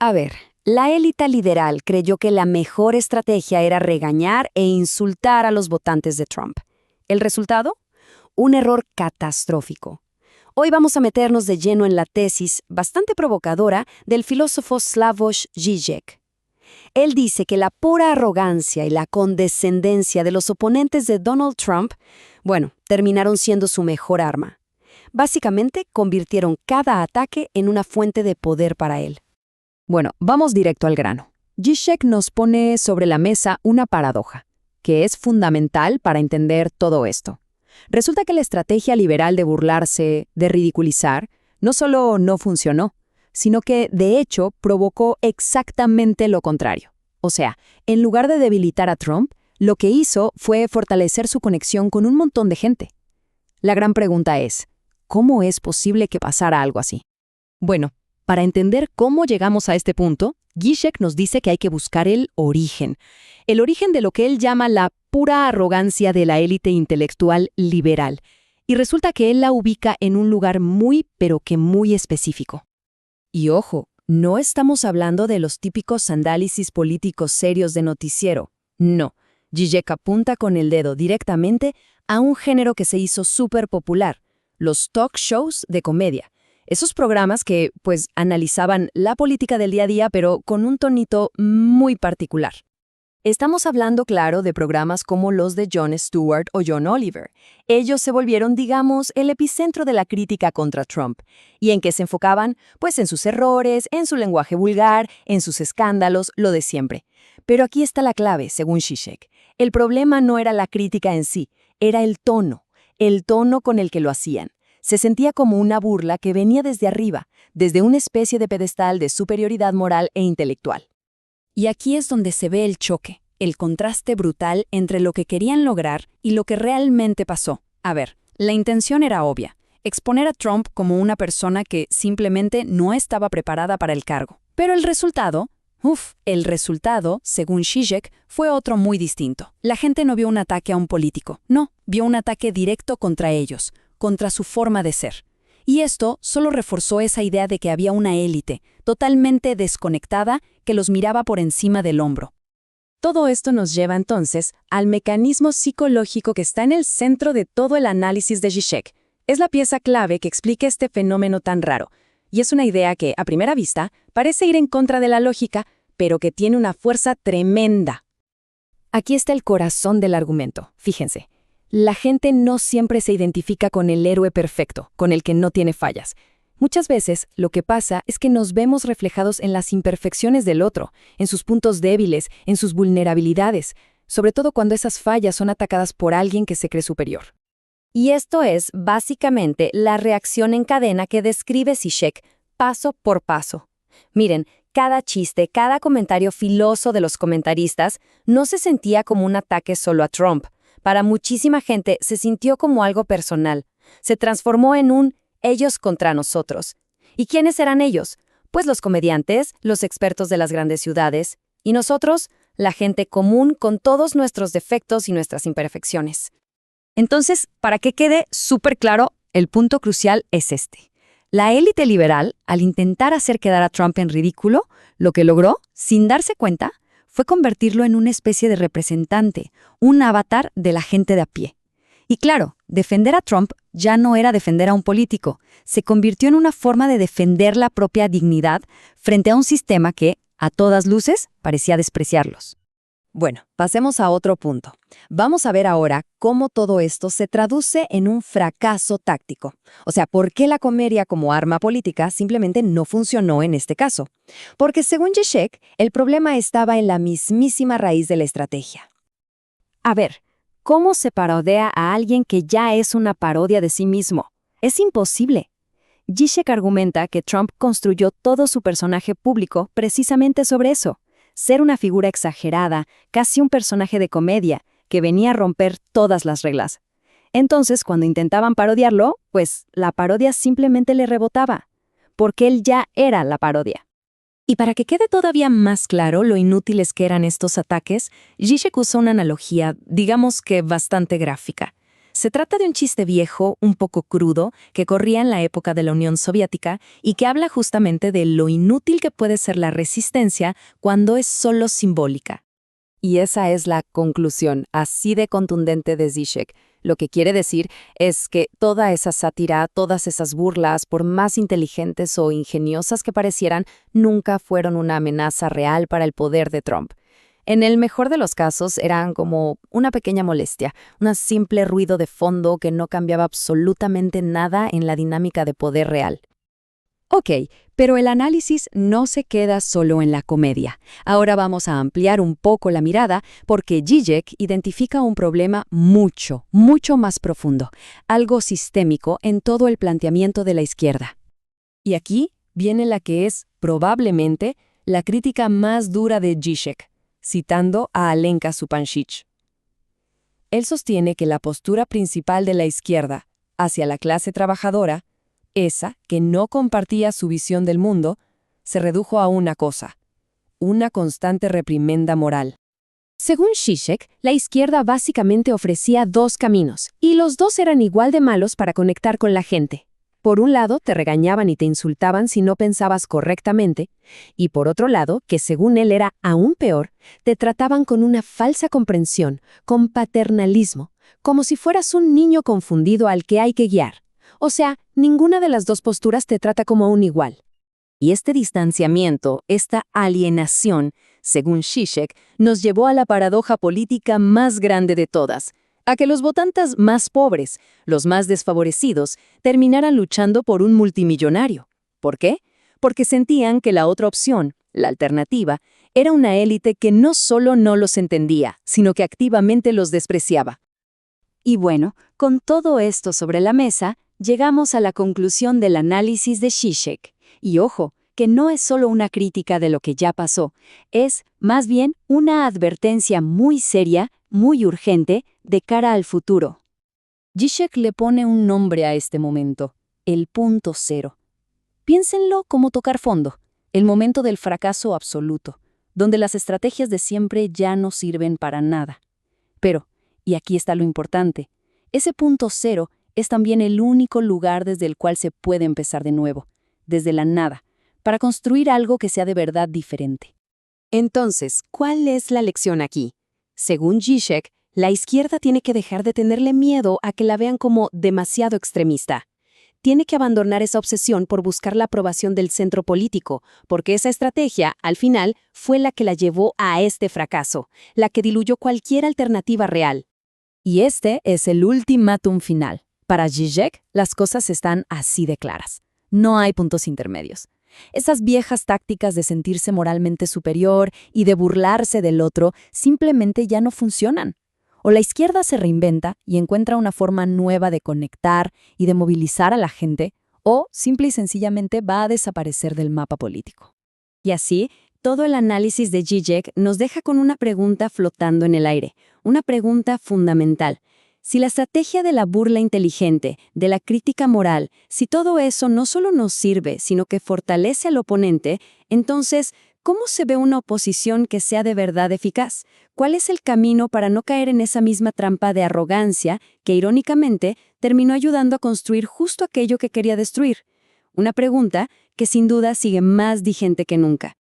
A ver, la élite liberal creyó que la mejor estrategia era regañar e insultar a los votantes de Trump. ¿El resultado? Un error catastrófico. Hoy vamos a meternos de lleno en la tesis, bastante provocadora, del filósofo Slavoj Žižek. Él dice que la pura arrogancia y la condescendencia de los oponentes de Donald Trump, terminaron siendo su mejor arma. Básicamente, convirtieron cada ataque en una fuente de poder para él. Bueno, vamos directo al grano. Žižek nos pone sobre la mesa una paradoja, que es fundamental para entender todo esto. Resulta que la estrategia liberal de burlarse, de ridiculizar, no solo no funcionó, sino que, de hecho, provocó exactamente lo contrario. O sea, en lugar de debilitar a Trump, lo que hizo fue fortalecer su conexión con un montón de gente. La gran pregunta es, ¿cómo es posible que pasara algo así? Bueno, para entender cómo llegamos a este punto, Žižek nos dice que hay que buscar el origen de lo que él llama la pura arrogancia de la élite intelectual liberal, y resulta que él la ubica en un lugar muy, pero que muy específico. Y ojo, no estamos hablando de los típicos análisis políticos serios de noticiero. No, Žižek apunta con el dedo directamente a un género que se hizo súper popular, los talk shows de comedia. Esos programas que, analizaban la política del día a día, pero con un tonito muy particular. Estamos hablando, claro, de programas como los de Jon Stewart o John Oliver. Ellos se volvieron, digamos, el epicentro de la crítica contra Trump. ¿Y en qué se enfocaban? Pues en sus errores, en su lenguaje vulgar, en sus escándalos, lo de siempre. Pero aquí está la clave, según Žižek. El problema no era la crítica en sí, era el tono con el que lo hacían. Se sentía como una burla que venía desde arriba, desde una especie de pedestal de superioridad moral e intelectual. Y aquí es donde se ve el choque, el contraste brutal entre lo que querían lograr y lo que realmente pasó. A ver, la intención era obvia, exponer a Trump como una persona que simplemente no estaba preparada para el cargo. Pero el resultado, según Žižek, fue otro muy distinto. La gente no vio un ataque a un político, no, vio un ataque directo contra ellos, contra su forma de ser. Y esto solo reforzó esa idea de que había una élite, totalmente desconectada, que los miraba por encima del hombro. Todo esto nos lleva entonces al mecanismo psicológico que está en el centro de todo el análisis de Žižek. Es la pieza clave que explica este fenómeno tan raro. Y es una idea que, a primera vista, parece ir en contra de la lógica, pero que tiene una fuerza tremenda. Aquí está el corazón del argumento, fíjense. La gente no siempre se identifica con el héroe perfecto, con el que no tiene fallas. Muchas veces lo que pasa es que nos vemos reflejados en las imperfecciones del otro, en sus puntos débiles, en sus vulnerabilidades, sobre todo cuando esas fallas son atacadas por alguien que se cree superior. Y esto es, básicamente, la reacción en cadena que describe Žižek, paso por paso. Miren, cada chiste, cada comentario filoso de los comentaristas no se sentía como un ataque solo a Trump. Para muchísima gente se sintió como algo personal. Se transformó en un ellos contra nosotros. ¿Y quiénes eran ellos? Pues los comediantes, los expertos de las grandes ciudades. Y nosotros, la gente común con todos nuestros defectos y nuestras imperfecciones. Entonces, para que quede súper claro, el punto crucial es este. La élite liberal, al intentar hacer quedar a Trump en ridículo, lo que logró, sin darse cuenta, fue convertirlo en una especie de representante, un avatar de la gente de a pie. Y claro, defender a Trump ya no era defender a un político, se convirtió en una forma de defender la propia dignidad frente a un sistema que, a todas luces, parecía despreciarlos. Bueno, pasemos a otro punto. Vamos a ver ahora cómo todo esto se traduce en un fracaso táctico. O sea, ¿por qué la comedia como arma política simplemente no funcionó en este caso? Porque según Žižek, el problema estaba en la mismísima raíz de la estrategia. A ver, ¿cómo se parodia a alguien que ya es una parodia de sí mismo? Es imposible. Žižek argumenta que Trump construyó todo su personaje público precisamente sobre eso. Ser una figura exagerada, casi un personaje de comedia, que venía a romper todas las reglas. Entonces, cuando intentaban parodiarlo, pues la parodia simplemente le rebotaba, porque él ya era la parodia. Y para que quede todavía más claro lo inútiles que eran estos ataques, Žižek usó una analogía, digamos que bastante gráfica. Se trata de un chiste viejo, un poco crudo, que corría en la época de la Unión Soviética y que habla justamente de lo inútil que puede ser la resistencia cuando es solo simbólica. Y esa es la conclusión, así de contundente de Zizek. Lo que quiere decir es que toda esa sátira, todas esas burlas, por más inteligentes o ingeniosas que parecieran, nunca fueron una amenaza real para el poder de Trump. En el mejor de los casos eran como una pequeña molestia, un simple ruido de fondo que no cambiaba absolutamente nada en la dinámica de poder real. Ok, pero el análisis no se queda solo en la comedia. Ahora vamos a ampliar un poco la mirada porque Zizek identifica un problema mucho más profundo, algo sistémico en todo el planteamiento de la izquierda. Y aquí viene la que es, probablemente, la crítica más dura de Zizek, citando a Alenka Supanchich. Él sostiene que la postura principal de la izquierda hacia la clase trabajadora, esa que no compartía su visión del mundo, se redujo a una cosa: una constante reprimenda moral. Según Zizek, la izquierda básicamente ofrecía dos caminos, y los dos eran igual de malos para conectar con la gente. Por un lado, te regañaban y te insultaban si no pensabas correctamente, y por otro lado, que según él era aún peor, te trataban con una falsa comprensión, con paternalismo, como si fueras un niño confundido al que hay que guiar. O sea, ninguna de las dos posturas te trata como un igual. Y este distanciamiento, esta alienación, según Zizek, nos llevó a la paradoja política más grande de todas, a que los votantes más pobres, los más desfavorecidos, terminaran luchando por un multimillonario. ¿Por qué? Porque sentían que la otra opción, la alternativa, era una élite que no solo no los entendía, sino que activamente los despreciaba. Y bueno, con todo esto sobre la mesa, llegamos a la conclusión del análisis de Zizek. Y ojo, que no es solo una crítica de lo que ya pasó, es, más bien, una advertencia muy seria, muy urgente, de cara al futuro. Zizek le pone un nombre a este momento: el punto cero. Piénsenlo como tocar fondo, el momento del fracaso absoluto, donde las estrategias de siempre ya no sirven para nada. Pero, y aquí está lo importante, ese punto cero es también el único lugar desde el cual se puede empezar de nuevo, desde la nada, para construir algo que sea de verdad diferente. Entonces, ¿cuál es la lección aquí? Según Zizek, la izquierda tiene que dejar de tenerle miedo a que la vean como demasiado extremista. Tiene que abandonar esa obsesión por buscar la aprobación del centro político, porque esa estrategia, al final, fue la que la llevó a este fracaso, la que diluyó cualquier alternativa real. Y este es el ultimátum final. Para Zizek, las cosas están así de claras. No hay puntos intermedios. Esas viejas tácticas de sentirse moralmente superior y de burlarse del otro simplemente ya no funcionan. O la izquierda se reinventa y encuentra una forma nueva de conectar y de movilizar a la gente, o simple y sencillamente va a desaparecer del mapa político. Y así, todo el análisis de Zizek nos deja con una pregunta flotando en el aire, una pregunta fundamental. Si la estrategia de la burla inteligente, de la crítica moral, si todo eso no solo nos sirve, sino que fortalece al oponente, entonces, ¿cómo se ve una oposición que sea de verdad eficaz? ¿Cuál es el camino para no caer en esa misma trampa de arrogancia que, irónicamente, terminó ayudando a construir justo aquello que quería destruir? Una pregunta que sin duda sigue más vigente que nunca.